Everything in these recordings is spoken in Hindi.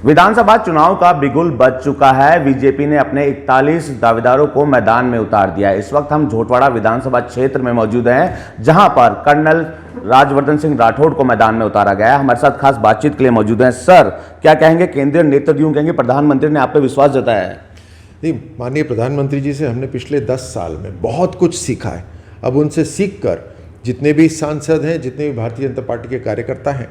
विधानसभा चुनाव का बिगुल बज चुका है। बीजेपी ने अपने 41 दावेदारों को मैदान में उतार दिया है। इस वक्त हम झोटवाड़ा विधानसभा क्षेत्र में मौजूद हैं, जहां पर कर्नल राजवर्धन सिंह राठौड़ को मैदान में उतारा गया है। हमारे साथ खास बातचीत के लिए मौजूद हैं। सर, क्या कहेंगे? केंद्रीय नेतृत्व यूं कहेंगे प्रधानमंत्री ने आप पे विश्वास जताया है। नहीं, माननीय प्रधानमंत्री जी से हमने पिछले 10 साल में बहुत कुछ सीखा है। अब उनसे सीख कर जितने भी सांसद हैं, जितने भी भारतीय जनता पार्टी के कार्यकर्ता हैं,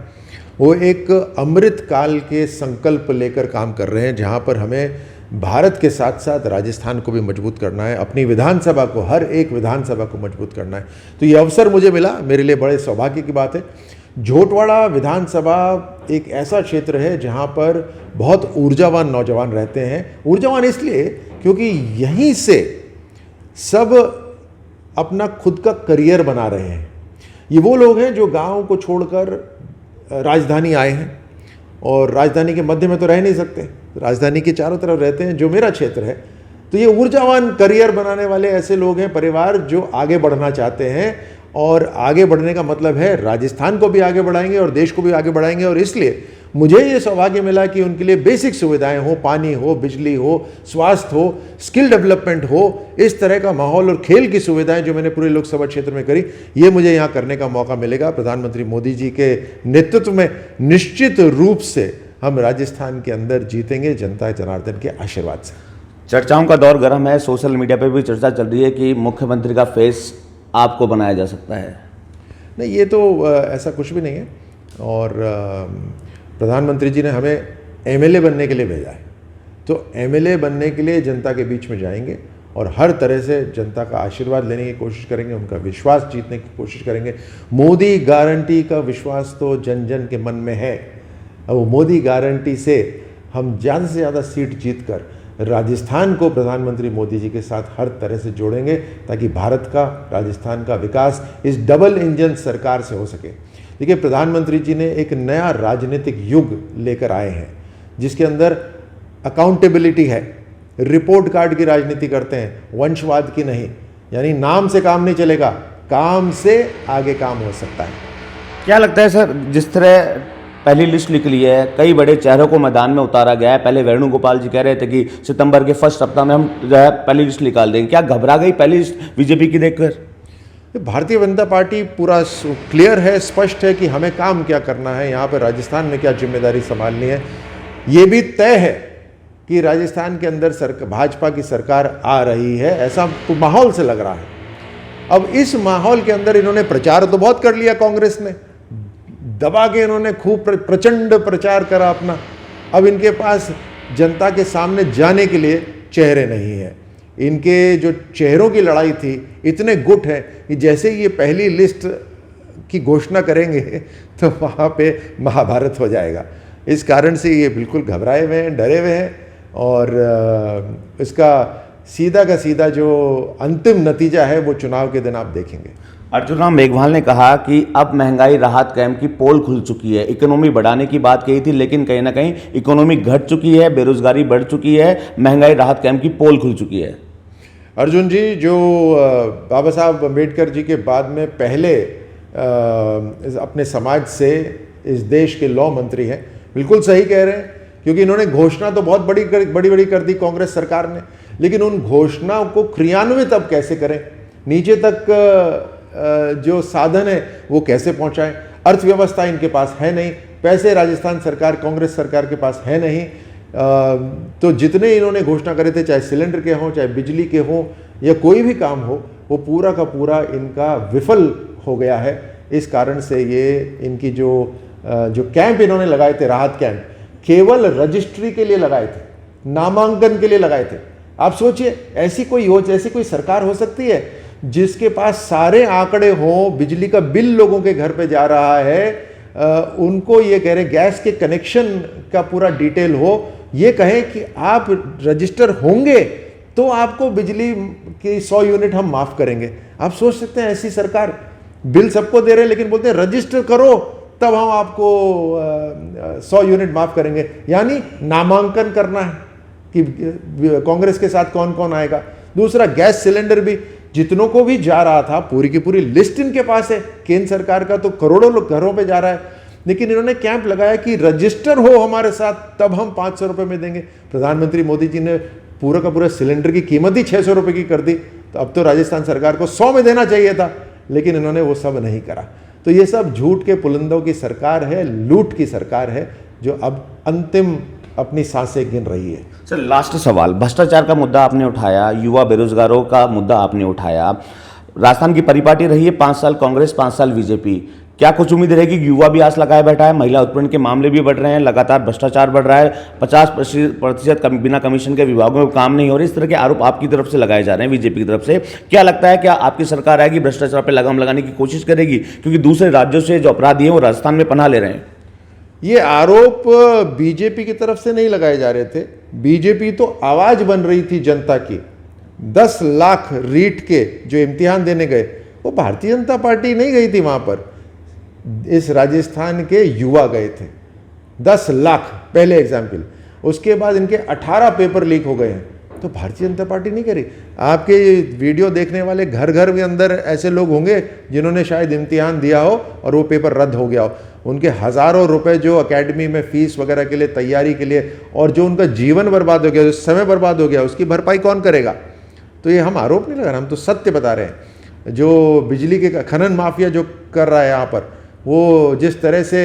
वो एक अमृत काल के संकल्प लेकर काम कर रहे हैं, जहां पर हमें भारत के साथ साथ राजस्थान को भी मजबूत करना है, अपनी विधानसभा को, हर एक विधानसभा को मजबूत करना है। तो ये अवसर मुझे मिला, मेरे लिए बड़े सौभाग्य की बात है। झोटवाड़ा विधानसभा एक ऐसा क्षेत्र है जहां पर बहुत ऊर्जावान नौजवान रहते हैं। ऊर्जावान इसलिए क्योंकि यहीं से सब अपना खुद का करियर बना रहे हैं। ये वो लोग हैं जो गाँव को छोड़कर राजधानी आए हैं, और राजधानी के मध्य में तो रह नहीं सकते, राजधानी के चारों तरफ रहते हैं, जो मेरा क्षेत्र है। तो ये ऊर्जावान करियर बनाने वाले ऐसे लोग हैं, परिवार जो आगे बढ़ना चाहते हैं, और आगे बढ़ने का मतलब है राजस्थान को भी आगे बढ़ाएंगे और देश को भी आगे बढ़ाएंगे। और इसलिए मुझे ये सौभाग्य मिला कि उनके लिए बेसिक सुविधाएं हो, पानी हो, बिजली हो, स्वास्थ्य हो, स्किल डेवलपमेंट हो, इस तरह का माहौल और खेल की सुविधाएं जो मैंने पूरे लोकसभा क्षेत्र में करी, ये मुझे यहाँ करने का मौका मिलेगा। प्रधानमंत्री मोदी जी के नेतृत्व में निश्चित रूप से हम राजस्थान के अंदर जीतेंगे, जनता जनार्दन के आशीर्वाद से। चर्चाओं का दौर गर्म है। सोशल मीडिया पर भी चर्चा चल रही है कि मुख्यमंत्री का फेस आपको बनाया जा सकता है। नहीं, ये तो ऐसा कुछ भी नहीं है। और प्रधानमंत्री जी ने हमें एमएलए बनने के लिए भेजा है, तो एमएलए बनने के लिए जनता के बीच में जाएंगे और हर तरह से जनता का आशीर्वाद लेने की कोशिश करेंगे, उनका विश्वास जीतने की कोशिश करेंगे। मोदी गारंटी का विश्वास तो जन जन के मन में है। अब वो मोदी गारंटी से हम ज़्यादा से ज़्यादा सीट जीतकर राजस्थान को प्रधानमंत्री मोदी जी के साथ हर तरह से जोड़ेंगे, ताकि भारत का, राजस्थान का विकास इस डबल इंजन सरकार से हो सके। देखिए, प्रधानमंत्री जी ने एक नया राजनीतिक युग लेकर आए हैं, जिसके अंदर अकाउंटेबिलिटी है, रिपोर्ट कार्ड की राजनीति करते हैं, वंशवाद की नहीं। यानी नाम से काम नहीं चलेगा, काम से आगे काम हो सकता है। क्या लगता है सर, जिस तरह पहली लिस्ट निकली है, कई बड़े चेहरों को मैदान में उतारा गया है। पहले वेणुगोपाल जी कह रहे थे कि सितंबर के फर्स्ट सप्ताह में हम जो है पहली लिस्ट निकाल देंगे। क्या घबरा गई पहली लिस्ट बीजेपी की देखकर? भारतीय जनता पार्टी पूरा क्लियर है, स्पष्ट है कि हमें काम क्या करना है, यहाँ पर राजस्थान में क्या जिम्मेदारी संभालनी है। ये भी तय है कि राजस्थान के अंदर भाजपा की सरकार आ रही है, ऐसा माहौल से लग रहा है। अब इस माहौल के अंदर इन्होंने प्रचार तो बहुत कर लिया, कांग्रेस ने दबा के इन्होंने खूब प्रचंड प्रचार करा अपना। अब इनके पास जनता के सामने जाने के लिए चेहरे नहीं है। इनके जो चेहरों की लड़ाई थी, इतने गुट हैं कि जैसे ही ये पहली लिस्ट की घोषणा करेंगे तो वहाँ पे महाभारत हो जाएगा। इस कारण से ये बिल्कुल घबराए हुए हैं, डरे हुए हैं, और इसका सीधा का सीधा जो अंतिम नतीजा है वो चुनाव के दिन आप देखेंगे। अर्जुन राम मेघवाल ने कहा कि अब महंगाई राहत कैंप की पोल खुल चुकी है। इकोनॉमी बढ़ाने की बात कही थी, लेकिन कहीं ना कहीं इकोनॉमी घट चुकी है, बेरोजगारी बढ़ चुकी है, महंगाई राहत कैंप की पोल खुल चुकी है। अर्जुन जी, जो बाबा साहब अम्बेडकर जी के बाद में पहले अपने समाज से इस देश के लॉ मंत्री हैं, बिल्कुल सही कह रहे हैं, क्योंकि इन्होंने घोषणा तो बहुत बड़ी कर दी कांग्रेस सरकार ने, लेकिन उन घोषणाओं को क्रियान्वित अब कैसे करें, नीचे तक जो साधन है वो कैसे पहुंचाएं। अर्थव्यवस्था इनके पास है नहीं, पैसे राजस्थान सरकार, कांग्रेस सरकार के पास है नहीं। तो जितने इन्होंने घोषणा करे थे, चाहे सिलेंडर के हों, चाहे बिजली के हों, या कोई भी काम हो, वो पूरा का पूरा इनका विफल हो गया है। इस कारण से ये इनकी जो कैंप इन्होंने लगाए थे, राहत कैंप, केवल रजिस्ट्री के लिए लगाए थे, नामांकन के लिए लगाए थे। आप सोचिए, ऐसी कोई सरकार हो सकती है जिसके पास सारे आंकड़े हों, बिजली का बिल लोगों के घर पे जा रहा है, उनको ये कह रहे गैस के कनेक्शन का पूरा डिटेल हो, ये कहें कि आप रजिस्टर होंगे तो आपको बिजली की 100 यूनिट हम माफ करेंगे। आप सोच सकते हैं, ऐसी सरकार, बिल सबको दे रहे हैं लेकिन बोलते हैं रजिस्टर करो तब हम आपको 100 यूनिट माफ करेंगे। यानी नामांकन करना है कि कांग्रेस के साथ कौन कौन आएगा। दूसरा, गैस सिलेंडर भी जितनों को भी जा रहा था, पूरी की पूरी लिस्ट इनके पास है, केंद्र सरकार का तो करोड़ों लोग घरों पे जा रहा है। लेकिन इन्होंने कैंप लगाया कि रजिस्टर हो हमारे साथ तब हम 500 रुपये में देंगे। प्रधानमंत्री मोदी जी ने पूरा का पूरा सिलेंडर की कीमत ही 600 रुपये की कर दी, तो अब तो राजस्थान सरकार को 100 में देना चाहिए था, लेकिन इन्होंने वो सब नहीं करा। तो ये सब झूठ के पुलंदों की सरकार है, लूट की सरकार है, जो अब अंतिम अपनी सांसें गिन रही है। सर लास्ट सवाल, भ्रष्टाचार का मुद्दा आपने उठाया, युवा बेरोजगारों का मुद्दा आपने उठाया, राजस्थान की परिपाटी रही है 5 साल कांग्रेस 5 साल बीजेपी, क्या कुछ उम्मीद रहेगी? युवा भी आस लगाए बैठा है, महिला उत्पीड़न के मामले भी बढ़ रहे हैं, लगातार भ्रष्टाचार बढ़ रहा है, 50% बिना कमीशन के विभागों में काम नहीं हो रही, इस तरह के आरोप आपकी तरफ से लगाए जा रहे हैं बीजेपी की तरफ से। क्या लगता है, क्या आपकी सरकार आएगी भ्रष्टाचार पर लगाम लगाने की कोशिश करेगी? क्योंकि दूसरे राज्यों से जो अपराधी हैं वो राजस्थान में पनाह ले रहे हैं। ये आरोप बीजेपी की तरफ से नहीं लगाए जा रहे थे, बीजेपी तो आवाज बन रही थी जनता की। 10 लाख रीट के जो इम्तिहान देने गए, वो भारतीय जनता पार्टी नहीं गई थी वहां पर, इस राजस्थान के युवा गए थे। 10 लाख पहले एग्जाम्पल, उसके बाद इनके 18 पेपर लीक हो गए हैं, तो भारतीय जनता पार्टी नहीं करी। आपके वीडियो देखने वाले घर घर के अंदर ऐसे लोग होंगे जिन्होंने शायद इम्तिहान दिया हो और वो पेपर रद्द हो गया हो, उनके हज़ारों रुपए जो एकेडमी में फीस वगैरह के लिए, तैयारी के लिए, और जो उनका जीवन बर्बाद हो गया, जो समय बर्बाद हो गया, उसकी भरपाई कौन करेगा? तो ये हम आरोप नहीं लगा रहे, हम तो सत्य बता रहे हैं। जो बिजली के खनन माफिया जो कर रहा है यहाँ पर, वो जिस तरह से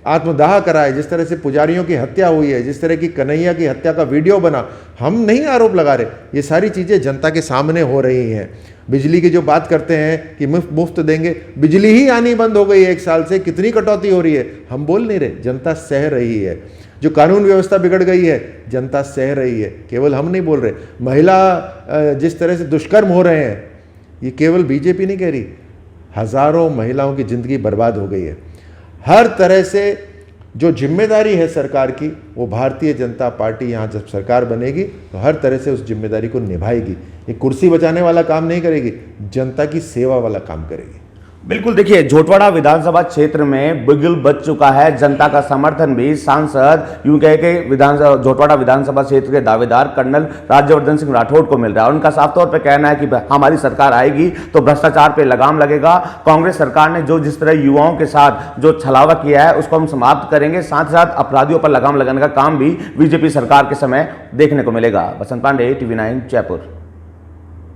आत्मदाह करा है, जिस तरह से पुजारियों की हत्या हुई है, जिस तरह की कन्हैया की हत्या का वीडियो बना, हम नहीं आरोप लगा रहे, ये सारी चीज़ें जनता के सामने हो रही हैं। बिजली की जो बात करते हैं कि मुफ्त देंगे, बिजली ही आनी बंद हो गई है 1 साल से, कितनी कटौती हो रही है, हम बोल नहीं रहे, जनता सह रही है। जो कानून व्यवस्था बिगड़ गई है, जनता सह रही है, केवल हम नहीं बोल रहे। महिला जिस तरह से दुष्कर्म हो रहे हैं, ये केवल बीजेपी नहीं कह रही, हज़ारों महिलाओं की ज़िंदगी बर्बाद हो गई है। हर तरह से जो जिम्मेदारी है सरकार की, वो भारतीय जनता पार्टी यहाँ जब सरकार बनेगी तो हर तरह से उस जिम्मेदारी को निभाएगी। ये कुर्सी बचाने वाला काम नहीं करेगी, जनता की सेवा वाला काम करेगी। बिल्कुल, देखिए झोटवाड़ा विधानसभा क्षेत्र में बिगुल बच चुका है, जनता का समर्थन भी सांसद यूं कह के झोटवाड़ा विधानसभा क्षेत्र के दावेदार कर्नल राज्यवर्धन सिंह राठौड़ को मिल रहा है। उनका साफ तौर पे कहना है कि हमारी सरकार आएगी तो भ्रष्टाचार पे लगाम लगेगा, कांग्रेस सरकार ने जो जिस तरह युवाओं के साथ जो छलावा किया है उसको हम समाप्त करेंगे, साथ ही साथ अपराधियों पर लगाम लगाने का काम भी बीजेपी सरकार के समय देखने को मिलेगा। बसंत पांडे, TV9 जयपुर।